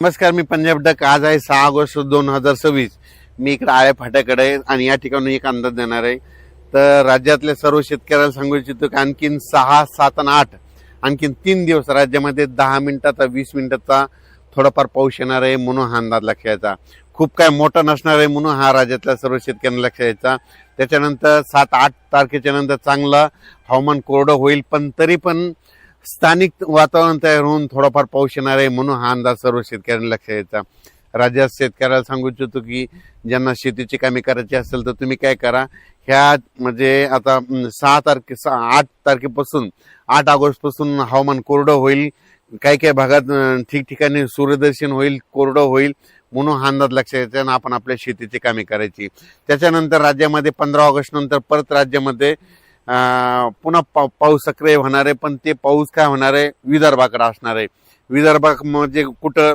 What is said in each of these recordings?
नमस्कार, मी पंजाब डक. आज आहे 6 ऑगस्ट 2026. मी इकडे आळे फाट्याकडे आहे आणि या ठिकाणी एक अंदाज देणार आहे. तर राज्यातल्या सर्व शेतकऱ्याला सांगू इच्छितो की आणखीन 6, 7 आणि 8 आणखीन 3 दिवस राज्यामध्ये 10 मिनिटाचा 20 मिनिटाचा थोडाफार पाऊस येणार आहे, म्हणून हा अंदाज लक्षात यायचा. खूप काय मोठा नसणार आहे म्हणून हा राज्यातल्या सर्व शेतकऱ्यांना लक्षात यायचा. त्याच्यानंतर 7-8 तारखेच्या नंतर चांगलं हवामान कोरडं होईल, पण तरी पण स्थानिक वातावरण तयार होऊन थोडाफार पाऊस येणार आहे, म्हणून हा अंदाज सर्व शेतकऱ्यांना लक्षात यायचा. राज्यात शेतकऱ्याला सांगू इच्छितो की ज्यांना शेतीची कामे करायची असेल तर तुम्ही काय करा, ह्या म्हणजे आता 8 तारखेपासून 8 ऑगस्ट पासून हवामान कोरडं होईल. काही काही भागात ठिकठिकाणी सूर्यदर्शन होईल, कोरडं होईल, म्हणून हा अंदाज लक्षात यायचा आणि आपण आपल्या शेतीची कामे करायची. त्याच्यानंतर राज्यामध्ये 15 ऑगस्ट नंतर परत राज्यामध्ये पुन्हा पाऊस सक्रिय होणार आहे, पण ते पाऊस काय होणार आहे, विदर्भाकडे असणार आहे. विदर्भा म्हणजे कुठं,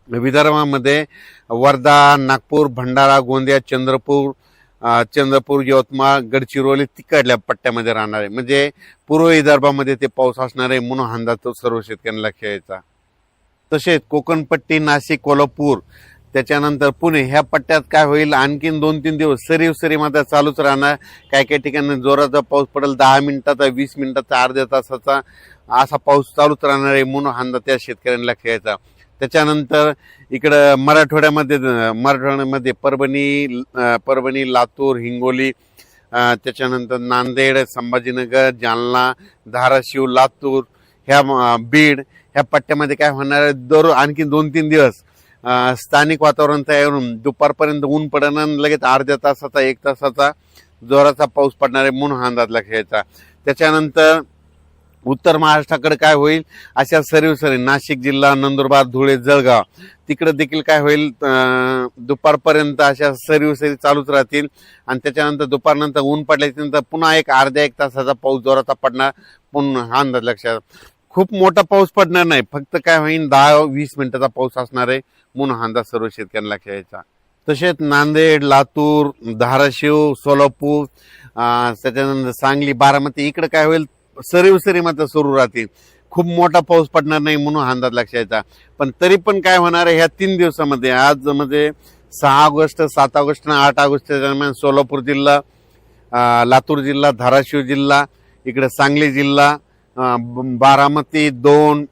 विदर्भामध्ये वर्धा, नागपूर, भंडारा, गोंदिया, चंद्रपूर, यवतमाळ, गडचिरोली तिकडल्या पट्ट्यामध्ये राहणार आहे. म्हणजे पूर्व विदर्भामध्ये ते पाऊस असणार आहे, म्हणून अंदाज तो सर्व शेतकऱ्यांना लक्षात यायचा. तसेच कोकणपट्टी, नाशिक, कोल्हापूर, त्याच्यानंतर पुणे ह्या पट्ट्यात काय होईल, आणखीन 2-3 दिवस सरी मात्र चालूच राहणार. काही काही ठिकाणी जोराचा पाऊस पडेल, 10 मिनिटाचा, 20 मिनिटाचा, अर्ध्या तासाचा असा पाऊस चालूच राहणार आहे, म्हणून अंदाज त्या शेतकऱ्यांना लक्षात यायचा. त्याच्यानंतर इकडं मराठवाड्यामध्ये परभणी, लातूर, हिंगोली, त्याच्यानंतर नांदेड, संभाजीनगर, जालना, धाराशिव, लातूर, ह्या बीड ह्या पट्ट्यामध्ये काय होणार आहे, दर आणखी 2-3 दिवस स्थानिक वातावरण तयार होऊन दुपारपर्यंत ऊन पडणार, लगेच अर्ध्या तासाचा 1 तासाचा जोराचा पाऊस पडणार आहे, म्हणून हा अंदाज लक्षात यायचा. त्याच्यानंतर उत्तर महाराष्ट्राकडे काय होईल, अशा सरी नाशिक जिल्हा, नंदुरबार, धुळे, जळगाव तिकडे देखील काय होईल, दुपारपर्यंत अशा सरी चालूच राहतील आणि त्याच्यानंतर दुपारनंतर ऊन पडल्याच्या नंतर पुन्हा अर्ध्या 1 तासाचा पाऊस जोराचा पडणार, म्हणून हा अंदाज लक्षात. खूप मोठा पाऊस पडणार नाही, फक्त काय होईल 10-20 मिनिटाचा पाऊस असणार आहे, म्हणून हा अंदाज सर्व शेतकऱ्यांना लक्षात यायचा. तसेच नांदेड, लातूर, धाराशिव, सोलापूर, त्याच्यानंतर सांगली, बारामती इकडे काय होईल, सरी मात्र सुरू राहतील. खूप मोठा पाऊस पडणार नाही, म्हणून हा अंदाज लक्षात यायचा. पण तरी पण काय होणार आहे, ह्या 3 दिवसामध्ये आज म्हणजे 6 ऑगस्ट, 7 ऑगस्ट आणि 8 ऑगस्टच्या दरम्यान सोलापूर जिल्हा, लातूर जिल्हा, धाराशिव जिल्हा, इकडे सांगली जिल्हा, बारामती 2,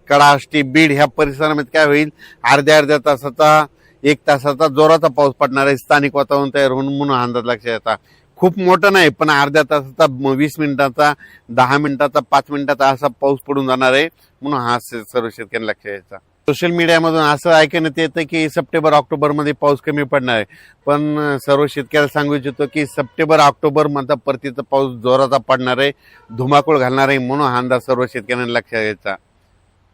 कडाष्टी, बीड ह्या परिसरामध्ये काय होईल, अर्ध्या तासाचा 1 तासाचा जोराचा पाऊस पडणार आहे, स्थानिक वातावरण तयार होऊन, म्हणून अंदाज लक्षात येतात. खूप मोठं नाही, पण अर्ध्या तासाचा, 20 मिनिटाचा, 10 मिनिटाचा, 5 मिनिटाचा असा पाऊस पडून जाणार आहे, म्हणून हा सर्व शेतकऱ्यांना लक्षात यायचा. सोशल मीडियामधून असं ऐकण्यात येतं की सप्टेंबर ऑक्टोबर मध्ये पाऊस कमी पडणार आहे, पण सर्व शेतकऱ्याला सांगू इच्छितो की सप्टेंबर ऑक्टोबर मध्ये परतीचा पाऊस जोराचा पडणार आहे, धुमाकूळ घालणार आहे, म्हणून हा अंदाज सर्व शेतकऱ्यांना लक्षात यायचा.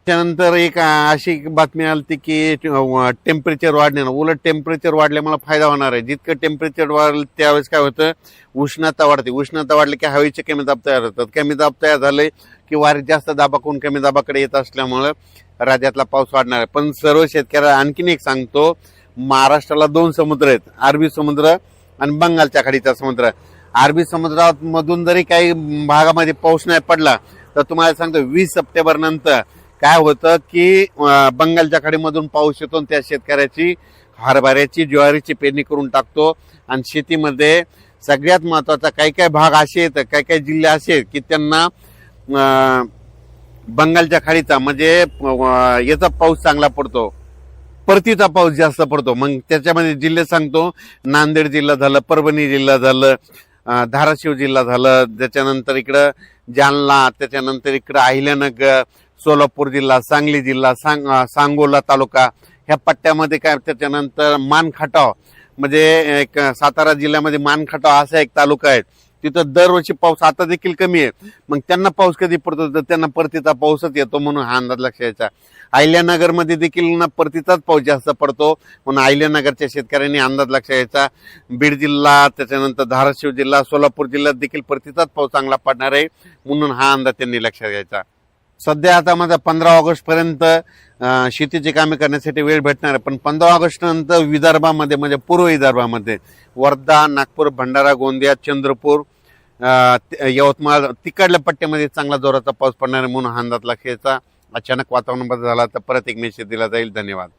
त्यानंतर एक अशी बातमी आली की टेम्परेचर वाढणे, उलट टेम्परेचर वाढल्यामुळे फायदा होणार आहे. जितकं टेम्परेचर वाढलं त्यावेळेस काय होतं, उष्णता वाढते. उष्णता वाढली की हवेचे कमी दाब तयार होतात. कमी दाब तयार झाले की वारे जास्त दाबाकडून कमी दाबाकडे येत असल्यामुळं राज्यातला पाऊस वाढणार आहे. पण सर्व शेतकऱ्याला आणखीन एक सांगतो, महाराष्ट्राला 2 समुद्र आहेत, अरबी समुद्र आणि बंगालच्या खाडीचा समुद्र. अरबी समुद्रामधून जरी काही भागामध्ये पाऊस नाही पडला तर तुम्हाला सांगतो 20 सप्टेंबर नंतर काय होतं की बंगालच्या खाडीमधून पाऊस येतो, त्या शेतकऱ्याची हरभऱ्याची, ज्वारीची पेरणी करून टाकतो. आणि शेतीमध्ये सगळ्यात महत्वाचा काही काही भाग असे आहेत, काही काही जिल्हे असे आहेत की त्यांना बंगालच्या खाडीचा म्हणजे याचा पाऊस चांगला पडतो, परतीचा पाऊस जास्त पडतो. मग त्याच्यामध्ये जिल्हे सांगतो, नांदेड जिल्हा झालं, परभणी जिल्हा झालं, धाराशिव जिल्हा झालं, त्याच्यानंतर इकडं जालना, त्याच्यानंतर इकडं अहिल्यानगर, सोलापूर जिल्हा, सांगली जिल्हा, सांगोला तालुका ह्या पट्ट्यामध्ये काय. त्याच्यानंतर मानखटाव म्हणजे एक सातारा जिल्ह्यामध्ये मानखटाव असा एक तालुका आहे, तिथं दरवर्षी पाऊस आता देखील कमी आहे. मग त्यांना पाऊस कधी पडतो तर त्यांना परतीचा पाऊसच येतो, म्हणून हा अंदाज लक्षात यायचा. अहिल्यानगर मध्ये देखील परतीचाच पाऊस जास्त पडतो, म्हणून अहिल्यानगरच्या शेतकऱ्यांनी अंदाज लक्षात यायचा. बीड जिल्हा, त्याच्यानंतर धाराशिव जिल्हा, सोलापूर जिल्ह्यात देखील परतीचाच पाऊस चांगला पडणार आहे, म्हणून हा अंदाज त्यांनी लक्षात घ्यायचा. सध्या आता माझा 15 ऑगस्ट पर्यंत शेतीची कामे करण्यासाठी वेळ भेटणार आहे, पण 15 ऑगस्ट नंतर विदर्भामध्ये म्हणजे पूर्व विदर्भामध्ये वर्धा, नागपूर, भंडारा, गोंदिया, चंद्रपूर, यवतमाळ तिकडल्या पट्ट्यामध्ये चांगला जोराचा पाऊस पडणार आहे, म्हणून हा अंदाज लक्षात घ्यायचा. अचानक वातावरण बदल झाला तर परत एक मेसेज दिला जाईल. धन्यवाद.